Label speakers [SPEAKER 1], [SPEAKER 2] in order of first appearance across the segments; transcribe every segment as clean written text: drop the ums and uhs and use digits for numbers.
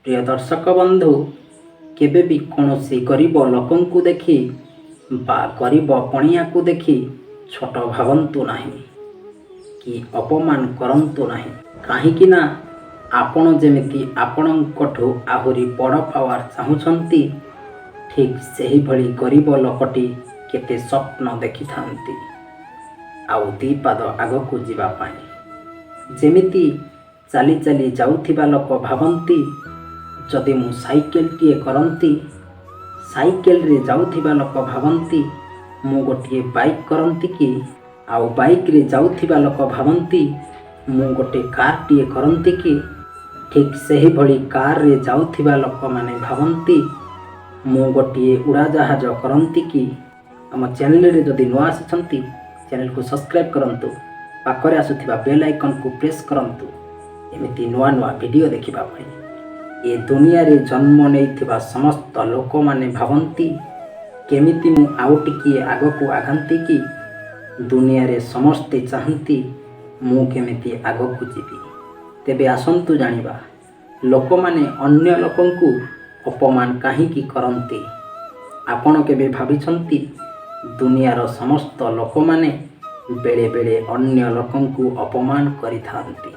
[SPEAKER 1] प्रिय दर्शक बंधु केबे भी कौनसी गरीब लोकंकु देखी बा गरीब पणिया को देखी छोट भावंतु नहीं कि अपमान करंतु नहीं कहीं ना आपण जेमिति आपणठू आहुरी बड़ पावर चाहूँगी ठीक सही भली गरीब लोकटी केते स्वप्न देखि थांती आउ दी पाद आगकू जीवा पाई जेमिति चाली चाली जाउथिबा लोक भावंती जदि मु साइकेल टीए करंती साइकेल रे जाउथिबा लोक भावंती मु गोटे बाइक करंती कि आउ बाइक रे जाउथिबा लोक भावंती मु गोटे कार टीए करंती कि ठीक सही भली कार रे जाउथिबा लोक माने भावंती मु गोटे उड़ाजहाज करंती कि आम चैनल रे जदि नुआ आसिछंती चैनल को सब्सक्राइब करंतु पाखरे आसुथिबा बेल आइकन को प्रेस करंतु एमिति नुआ नुआ वीडियो देखिबा पई ए दुनिया रे जन्म नेइथिबा समस्त लोक माने भावंती केमिति मु आउ टिकिए आगकू आगंती कि दुनिया रे समस्ते चाहंती मु केमिति आगकू जीवी तेबे आसंतु जानिबा लोक माने अन्य लोकंकु अपमान काहीकि करंती आपण केबे भाबिछंती दुनियार समस्त लोक माने बेले बेले अन्य लोकंकु अपमान करिथांती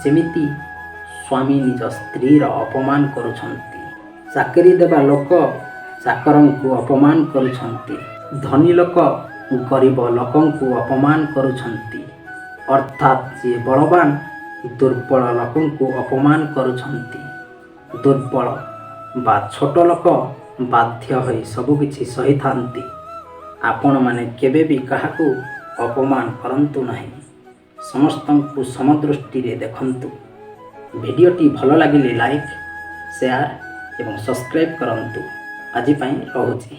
[SPEAKER 1] जेमिति स्वामी निज स्त्री अपमान करुछंती चाकरी देबा लोक चाकरंकु अपमान करुछंती धनी लोक गरीब लोकंकु अपमान करुछंती अर्थात जे बलवान दुर्बल लोकंकु अपमान करुछंती दुर्बल बा छोट लोक बाध्य होई सब किछि सही थांती आपण माने केबे भी काहाकू अपमान करंतु नहीं समस्तंकु समदृष्टि रे देखंतु वीडियोटी भल लगिले लाइक शेयर एवं सब्सक्राइब करंतु आजि पई रहूची।